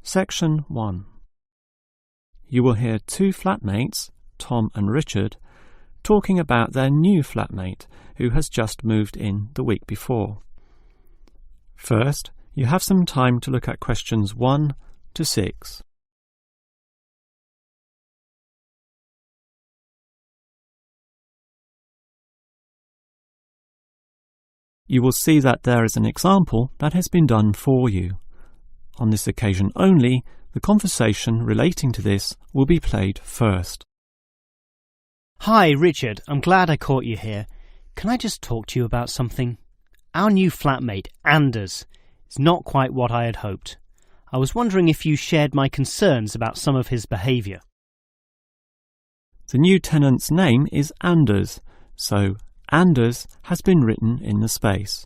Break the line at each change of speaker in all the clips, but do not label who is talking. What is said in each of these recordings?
Section 1. You will hear two flatmates, Tom and Richard, talking about their new flatmate who has just moved in the week before. First, you have some time to look at questions 1 to 6. You will see that there is an example that has been done for you. On this occasion only, the conversation relating to this will be played first.
Hi, Richard. I'm glad I caught you here. Can I just talk to you about something? Our new flatmate, Anders, is not quite what I had hoped. I was wondering if you shared my concerns about some of his behaviour.
The new tenant's name is Anders, so Anders has been written in the space.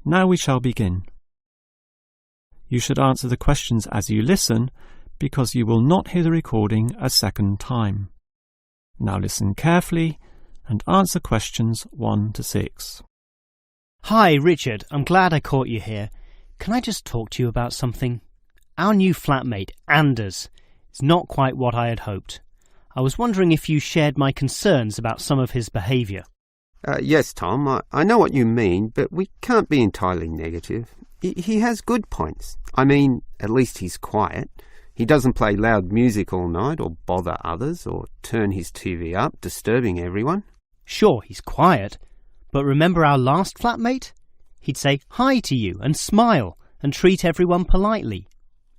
Now we shall begin. You should answer the questions as you listen, because you will not hear the recording a second time. Now listen carefully and answer questions 1 to 6.
Hi, Richard. I'm glad I caught you here. Can I just talk to you about something? Our new flatmate, Anders, is not quite what I had hoped. I was wondering if you shared my concerns about some of his behaviour.
Yes, Tom, I know what you mean, but we can't be entirely negative. He has good points. I mean, at least he's quiet. He doesn't play loud music all night or bother others or turn his TV up, disturbing everyone.
Sure, he's quiet, but remember our last flatmate? He'd say hi to you and smile and treat everyone politely.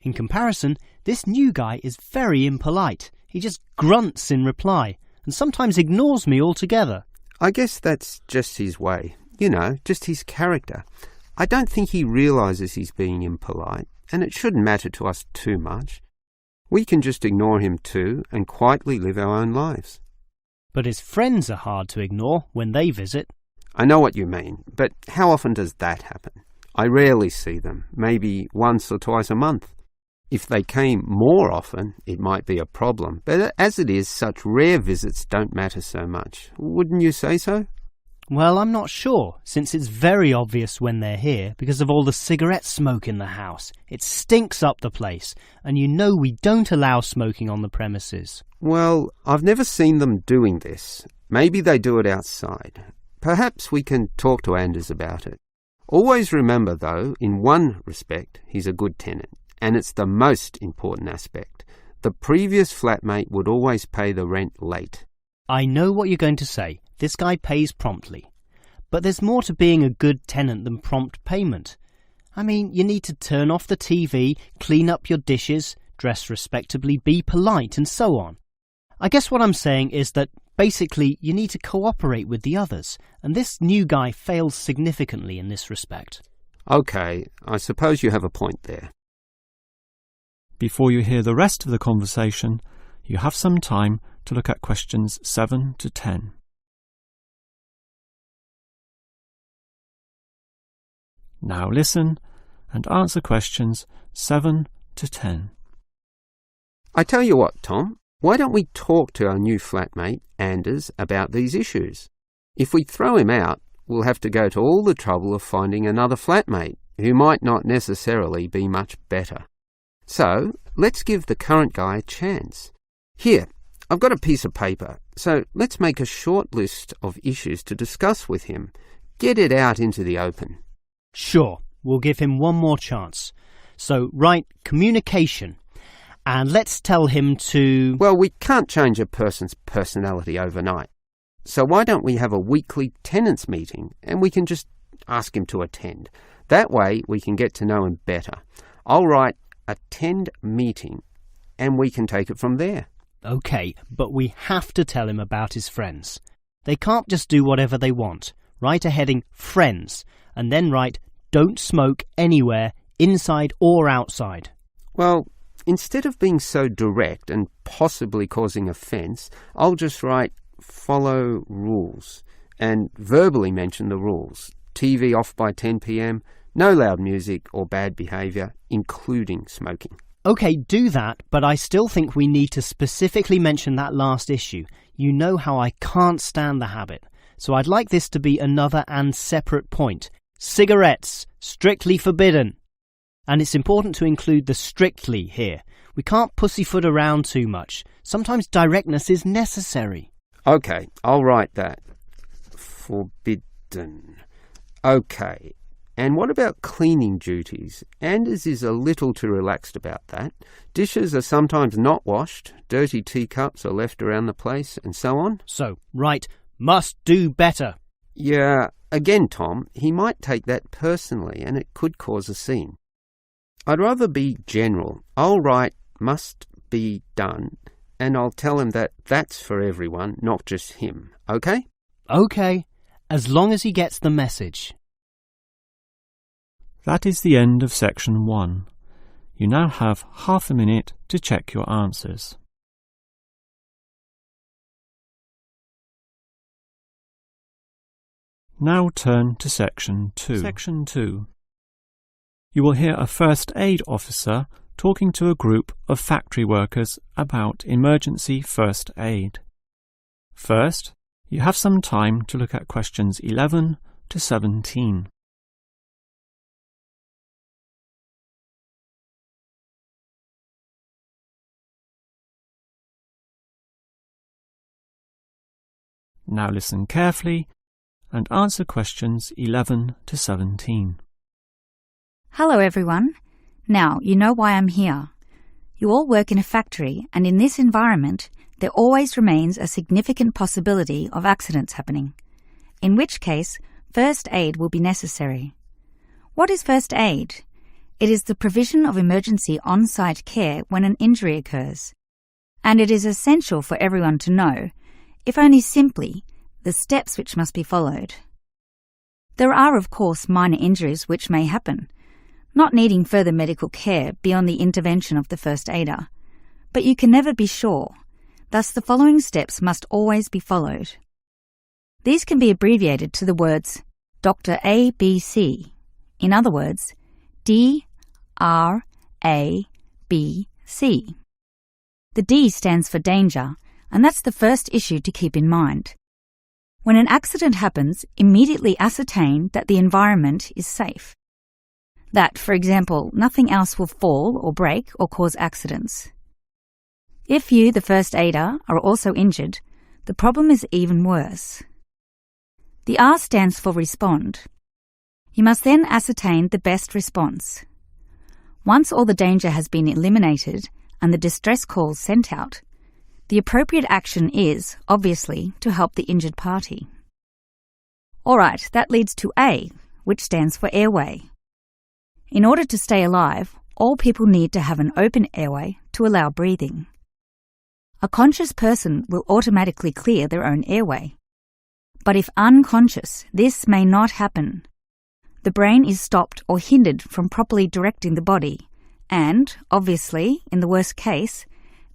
In comparison, this new guy is very impolite. He just grunts in reply and sometimes ignores me altogether.
I guess that's just his way. You know, just his character. I don't think he realises he's being impolite, and it shouldn't matter to us too much. We can just ignore him too and quietly live our own lives.
But his friends are hard to ignore when they visit.
I know what you mean, but how often does that happen? I rarely see them, maybe once or twice a month. If they came more often, it might be a problem, but as it is, such rare visits don't matter so much. Wouldn't you say so?
Well, I'm not sure, since it's very obvious when they're here because of all the cigarette smoke in the house. It stinks up the place, and you know we don't allow smoking on the premises.
Well, I've never seen them doing this. Maybe they do it outside. Perhaps we can talk to Anders about it. Always remember, though, in one respect, he's a good tenant, and it's the most important aspect. The previous flatmate would always pay the rent late.
I know what you're going to say. This guy pays promptly. But there's more to being a good tenant than prompt payment. I mean, you need to turn off the TV, clean up your dishes, dress respectably, be polite, and so on. I guess what I'm saying is that basically you need to cooperate with the others, and this new guy fails significantly in this respect.
Okay, I suppose you have a point there.
Before you hear the rest of the conversation, you have some time to look at questions 7 to 10. Now listen and answer questions 7 to 10.
I tell you what, Tom, why don't we talk to our new flatmate, Anders, about these issues? If we throw him out, we'll have to go to all the trouble of finding another flatmate who might not necessarily be much better. So, let's give the current guy a chance. Here, I've got a piece of paper, so let's make a short list of issues to discuss with him. Get it out into the open.
Sure, we'll give him one more chance. So write communication, and let's tell him to...
Well, we can't change a person's personality overnight. So why don't we have a weekly tenants meeting, and we can just ask him to attend. That way we can get to know him better. I'll write attend meeting, and we can take it from there.
OK, but we have to tell him about his friends. They can't just do whatever they want. Write a heading friends, and then write don't smoke anywhere, inside or outside.
Well, instead of being so direct and possibly causing offence, I'll just write follow rules and verbally mention the rules. TV off by 10 p.m, no loud music or bad behaviour, including smoking.
OK, do that, but I still think we need to specifically mention that last issue. You know how I can't stand the habit. So I'd like this to be another and separate point. Cigarettes, strictly forbidden. And it's important to include the strictly here. We can't pussyfoot around too much. Sometimes directness is necessary.
OK, I'll write that. Forbidden. OK. And what about cleaning duties? Anders is a little too relaxed about that. Dishes are sometimes not washed, dirty teacups are left around the place, and so on.
So, right, must do better.
Yeah, again, Tom, he might take that personally and it could cause a scene. I'd rather be general. I'll write must be done and I'll tell him that that's for everyone, not just him. OK?
OK, as long as he gets the message.
That is the end of section 1. You now have half a minute to check your answers. Now turn to section 2. Section 2. You will hear a first aid officer talking to a group of factory workers about emergency first aid. First, you have some time to look at questions 11 to 17. Now listen carefully and answer questions 11 to 17.
Hello everyone. Now you know why I'm here. You all work in a factory, and in this environment there always remains a significant possibility of accidents happening, in which case first aid will be necessary. What is first aid? It is the provision of emergency on-site care when an injury occurs, and it is essential for everyone to know, if only simply, the steps which must be followed. There are, of course, minor injuries which may happen, not needing further medical care beyond the intervention of the first aider, but you can never be sure, thus the following steps must always be followed. These can be abbreviated to the words Dr. ABC, in other words, DRABC. The D stands for danger, and that's the first issue to keep in mind. When an accident happens, immediately ascertain that the environment is safe. That, for example, nothing else will fall or break or cause accidents. If you, the first aider, are also injured, the problem is even worse. The R stands for respond. You must then ascertain the best response. Once all the danger has been eliminated and the distress calls sent out, the appropriate action is, obviously, to help the injured party. All right, that leads to A, which stands for airway. In order to stay alive, all people need to have an open airway to allow breathing. A conscious person will automatically clear their own airway. But if unconscious, this may not happen. The brain is stopped or hindered from properly directing the body, and, obviously, in the worst case,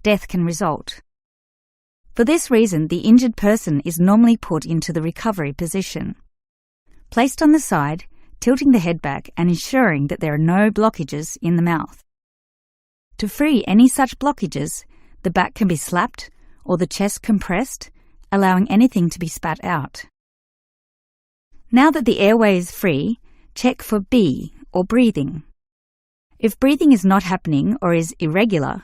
death can result. For this reason, the injured person is normally put into the recovery position. Placed on the side, tilting the head back and ensuring that there are no blockages in the mouth. To free any such blockages, the back can be slapped or the chest compressed, allowing anything to be spat out. Now that the airway is free, check for B, or breathing. If breathing is not happening or is irregular,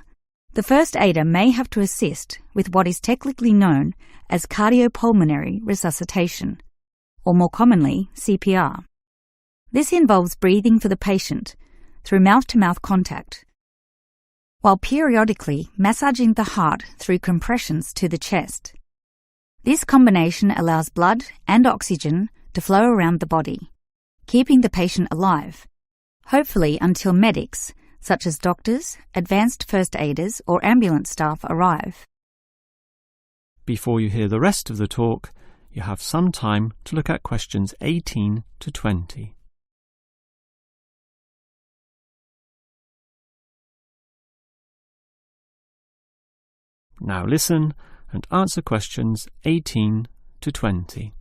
the first aider may have to assist with what is technically known as cardiopulmonary resuscitation, or more commonly, CPR. This involves breathing for the patient through mouth-to-mouth contact, while periodically massaging the heart through compressions to the chest. This combination allows blood and oxygen to flow around the body, keeping the patient alive, hopefully until medics, such as doctors, advanced first aiders, or ambulance staff arrive.
Before you hear the rest of the talk, you have some time to look at questions 18 to 20. Now listen and answer questions 18 to 20.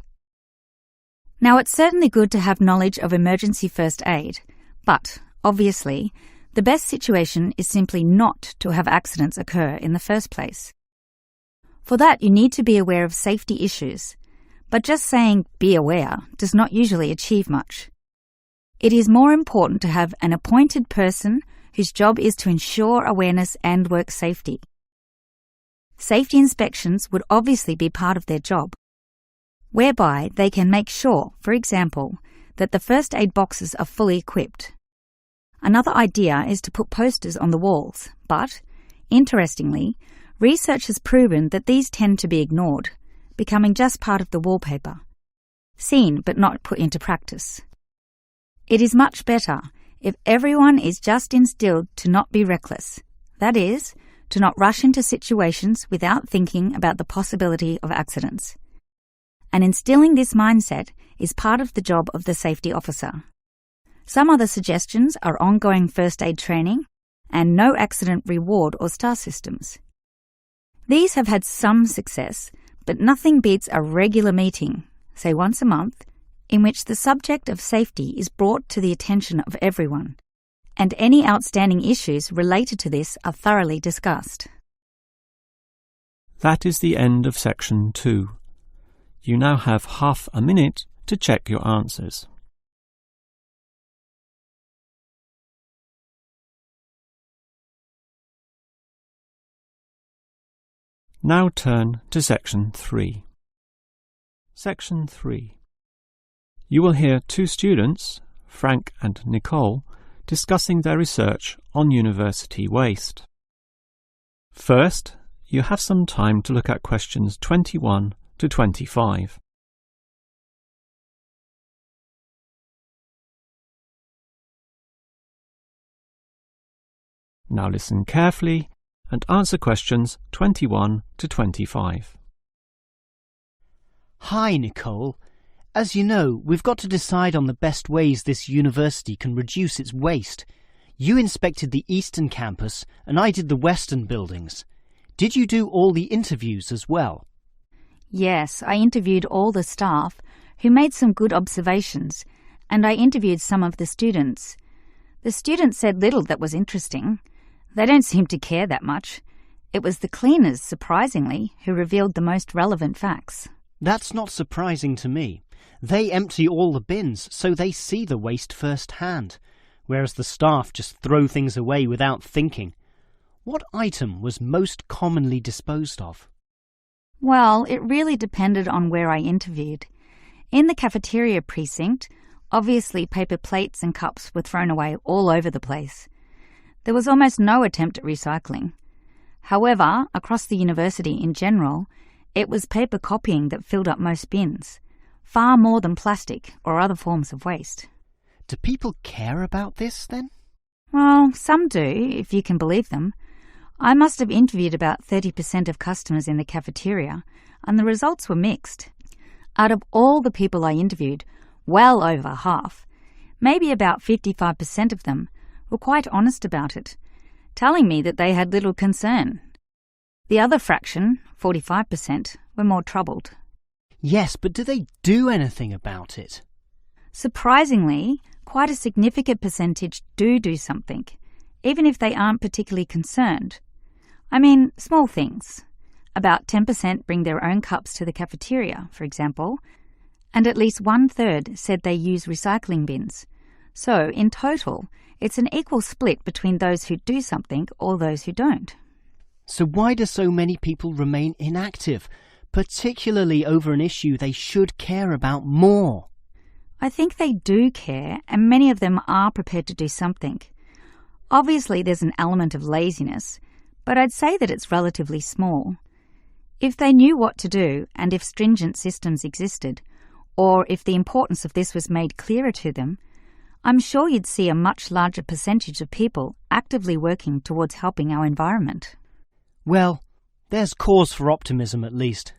Now, it's certainly good to have knowledge of emergency first aid, but, obviously, the best situation is simply not to have accidents occur in the first place. For that, you need to be aware of safety issues, but just saying "be aware" does not usually achieve much. It is more important to have an appointed person whose job is to ensure awareness and work safety. Safety inspections would obviously be part of their job, whereby they can make sure, for example, that the first aid boxes are fully equipped. Another idea is to put posters on the walls, but, interestingly, research has proven that these tend to be ignored, becoming just part of the wallpaper, seen but not put into practice. It is much better if everyone is just instilled to not be reckless, that is, to not rush into situations without thinking about the possibility of accidents. And instilling this mindset is part of the job of the safety officer. Some other suggestions are ongoing first aid training and no accident reward or star systems. These have had some success, but nothing beats a regular meeting, say once a month, in which the subject of safety is brought to the attention of everyone, and any outstanding issues related to this are thoroughly discussed.
That is the end of section 2. You now have half a minute to check your answers. Now turn to section 3. Section 3. You will hear two students, Frank and Nicole, discussing their research on university waste. First, you have some time to look at questions 21 to 25. Now listen carefully and answer questions 21 to 25.
Hi, Nicole. As you know, we've got to decide on the best ways this university can reduce its waste. You inspected the eastern campus and I did the western buildings. Did you do all the interviews as well?
Yes, I interviewed all the staff, who made some good observations, and I interviewed some of the students. The students said little that was interesting. They don't seem to care that much. It was the cleaners, surprisingly, who revealed the most relevant facts.
That's not surprising to me. They empty all the bins, so they see the waste firsthand, whereas the staff just throw things away without thinking. What item was most commonly disposed of?
Well, it really depended on where I interviewed. In the cafeteria precinct, obviously paper plates and cups were thrown away all over the place. There was almost no attempt at recycling. However, across the university in general, it was paper copying that filled up most bins, far more than plastic or other forms of waste.
Do people care about this, then?
Well, some do, if you can believe them. I must have interviewed about 30% of customers in the cafeteria, and the results were mixed. Out of all the people I interviewed, well over half, maybe about 55% of them, were quite honest about it, telling me that they had little concern. The other fraction, 45%, were more troubled.
Yes, but do they do anything about it?
Surprisingly, quite a significant percentage do something, even if they aren't particularly concerned. I mean, small things. About 10% bring their own cups to the cafeteria, for example, and at least 1/3 said they use recycling bins. So, in total, it's an equal split between those who do something or those who don't.
So why do so many people remain inactive, particularly over an issue they should care about more?
I think they do care, and many of them are prepared to do something. Obviously, there's an element of laziness, but I'd say that it's relatively small. If they knew what to do, and if stringent systems existed, or if the importance of this was made clearer to them, I'm sure you'd see a much larger percentage of people actively working towards helping our environment.
Well, there's cause for optimism at least.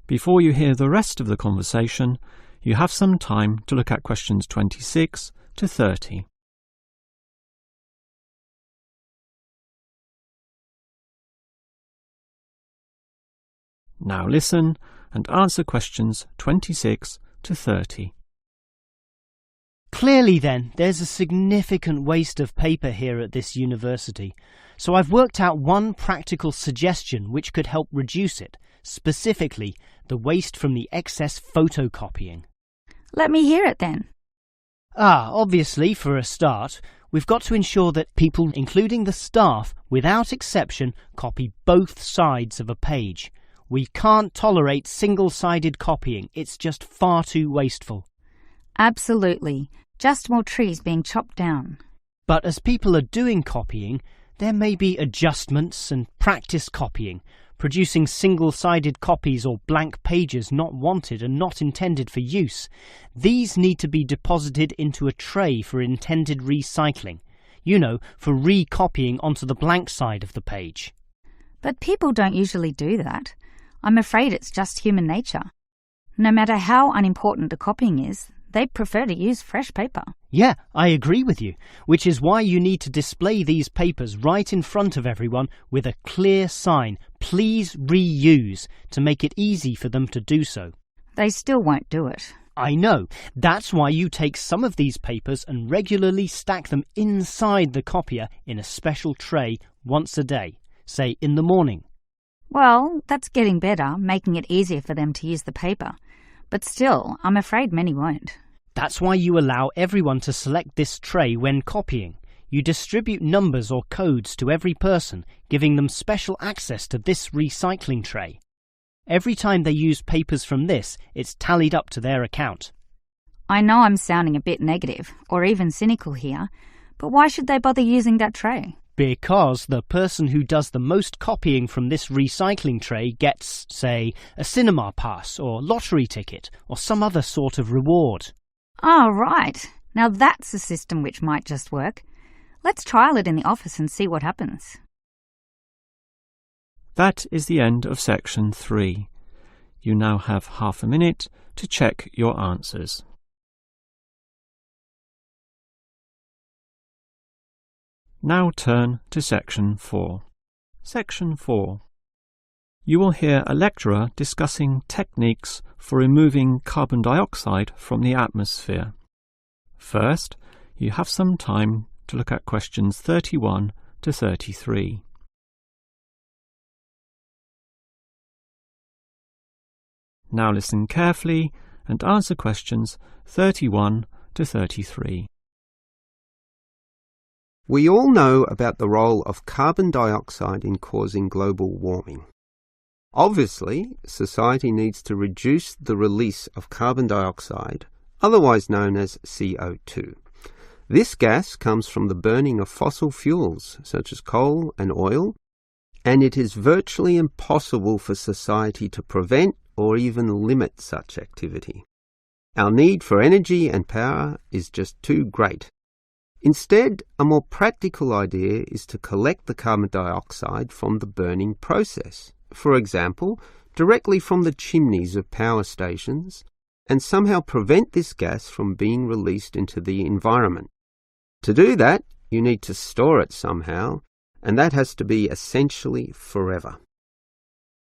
Before you hear the rest of the conversation, you have some time to look at questions 26 to 30. Now listen and answer questions 26 to 30.
Clearly then, there's a significant waste of paper here at this university, so I've worked out one practical suggestion which could help reduce it, specifically the waste from the excess photocopying.
Let me hear it then.
Obviously, for a start, we've got to ensure that people, including the staff, without exception, copy both sides of a page. We can't tolerate single-sided copying. It's just far too wasteful.
Absolutely. Just more trees being chopped down.
But as people are doing copying, there may be adjustments and practice copying, producing single-sided copies or blank pages not wanted and not intended for use. These need to be deposited into a tray for intended recycling. You know, for recopying onto the blank side of the page.
But people don't usually do that. I'm afraid it's just human nature. No matter how unimportant the copying is, they prefer to use fresh paper.
Yeah, I agree with you, which is why you need to display these papers right in front of everyone with a clear sign, "Please reuse," to make it easy for them to do so.
They still won't do it.
I know. That's why you take some of these papers and regularly stack them inside the copier in a special tray once a day, say in the morning.
Well, that's getting better, making it easier for them to use the paper. But still, I'm afraid many won't.
That's why you allow everyone to select this tray when copying. You distribute numbers or codes to every person, giving them special access to this recycling tray. Every time they use papers from this, it's tallied up to their account.
I know I'm sounding a bit negative, or even cynical here, but why should they bother using that tray?
Because the person who does the most copying from this recycling tray gets, say, a cinema pass or lottery ticket or some other sort of reward.
Ah, right. Now that's a system which might just work. Let's trial it in the office and see what happens.
That is the end of section 3. You now have half a minute to check your answers. Now turn to section 4. Section 4. You will hear a lecturer discussing techniques for removing carbon dioxide from the atmosphere. First, you have some time to look at questions 31 to 33. Now listen carefully and answer questions 31 to 33.
We all know about the role of carbon dioxide in causing global warming. Obviously, society needs to reduce the release of carbon dioxide, otherwise known as CO2. This gas comes from the burning of fossil fuels, such as coal and oil, and it is virtually impossible for society to prevent or even limit such activity. Our need for energy and power is just too great. Instead, a more practical idea is to collect the carbon dioxide from the burning process, for example, directly from the chimneys of power stations, and somehow prevent this gas from being released into the environment. To do that, you need to store it somehow, and that has to be essentially forever.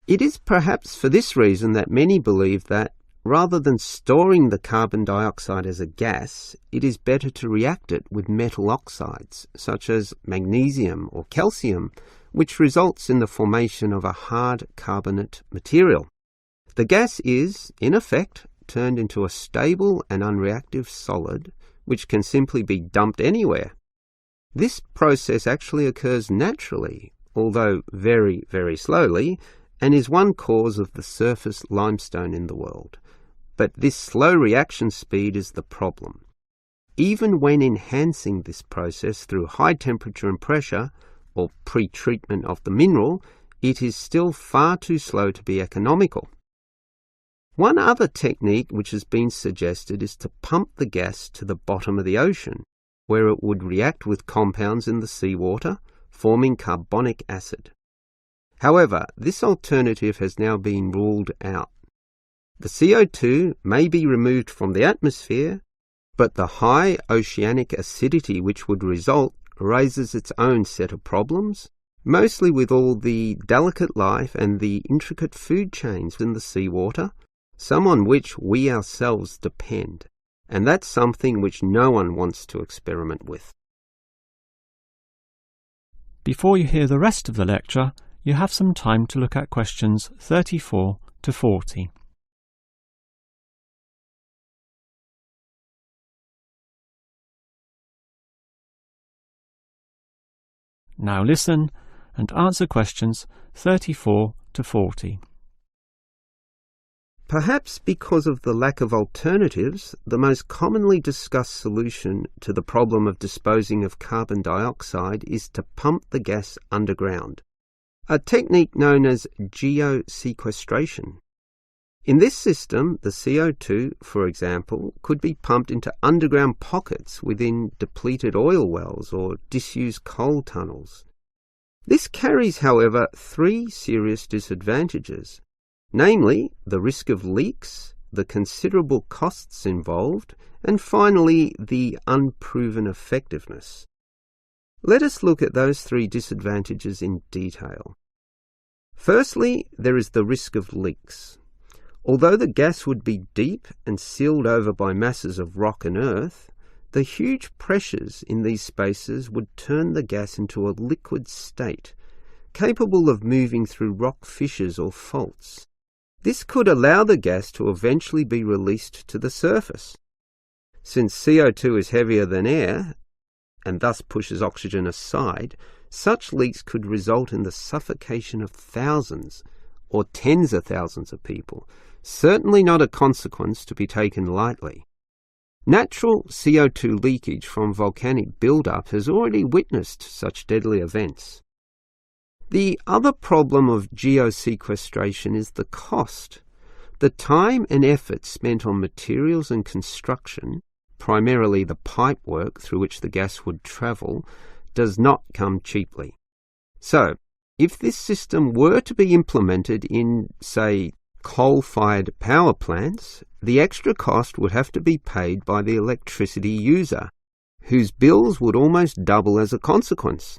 It is perhaps for this reason that many believe that, rather than storing the carbon dioxide as a gas, it is better to react it with metal oxides, such as magnesium or calcium, which results in the formation of a hard carbonate material. The gas is, in effect, turned into a stable and unreactive solid, which can simply be dumped anywhere. This process actually occurs naturally, although very, very slowly, and is one cause of the surface limestone in the world. But this slow reaction speed is the problem. Even when enhancing this process through high temperature and pressure, or pre-treatment of the mineral, it is still far too slow to be economical. One other technique which has been suggested is to pump the gas to the bottom of the ocean, where it would react with compounds in the seawater, forming carbonic acid. However, this alternative has now been ruled out. The CO2 may be removed from the atmosphere, but the high oceanic acidity which would result raises its own set of problems, mostly with all the delicate life and the intricate food chains in the seawater, some on which we ourselves depend, and that's something which no one wants to experiment with.
Before you hear the rest of the lecture, you have some time to look at questions 34 to 40. Now listen and answer questions 34 to 40.
Perhaps because of the lack of alternatives, the most commonly discussed solution to the problem of disposing of carbon dioxide is to pump the gas underground, a technique known as geosequestration. In this system, the CO2, for example, could be pumped into underground pockets within depleted oil wells or disused coal tunnels. This carries, however, 3 serious disadvantages, namely the risk of leaks, the considerable costs involved, and finally the unproven effectiveness. Let us look at those 3 disadvantages in detail. Firstly, there is the risk of leaks. Although the gas would be deep and sealed over by masses of rock and earth, the huge pressures in these spaces would turn the gas into a liquid state, capable of moving through rock fissures or faults. This could allow the gas to eventually be released to the surface. Since CO2 is heavier than air, and thus pushes oxygen aside, such leaks could result in the suffocation of thousands or tens of thousands of people, certainly not a consequence to be taken lightly. Natural CO2 leakage from volcanic buildup has already witnessed such deadly events. The other problem of geosequestration is the cost. The time and effort spent on materials and construction, primarily the pipework through which the gas would travel, does not come cheaply. So, if this system were to be implemented in, say, coal-fired power plants, the extra cost would have to be paid by the electricity user, whose bills would almost double as a consequence.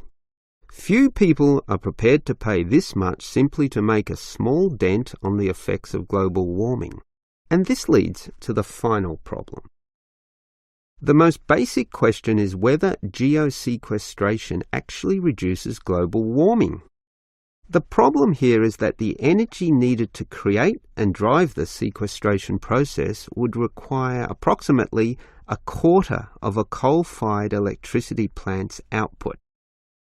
Few people are prepared to pay this much simply to make a small dent on the effects of global warming. And this leads to the final problem. The most basic question is whether geosequestration actually reduces global warming. The problem here is that the energy needed to create and drive the sequestration process would require approximately 1/4 of a coal-fired electricity plant's output.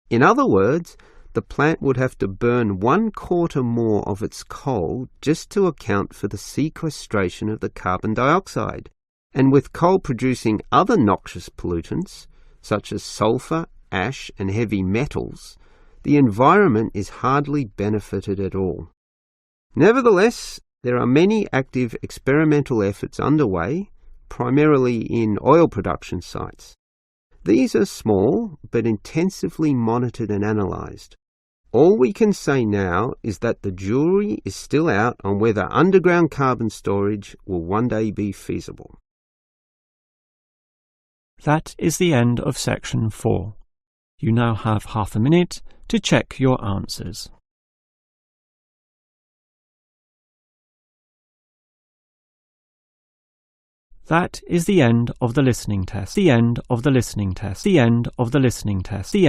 In other words, the plant would have to burn 1/4 more of its coal just to account for the sequestration of the carbon dioxide. And with coal producing other noxious pollutants, such as sulfur, ash, and heavy metals, the environment is hardly benefited at all. Nevertheless, there are many active experimental efforts underway, primarily in oil production sites. These are small, but intensively monitored and analysed. All we can say now is that the jury is still out on whether underground carbon storage will one day be feasible.
That is the end of section 4. You now have half a minute to check your answers. That is the end of the listening test. The end of the listening test. The end of the listening test. The end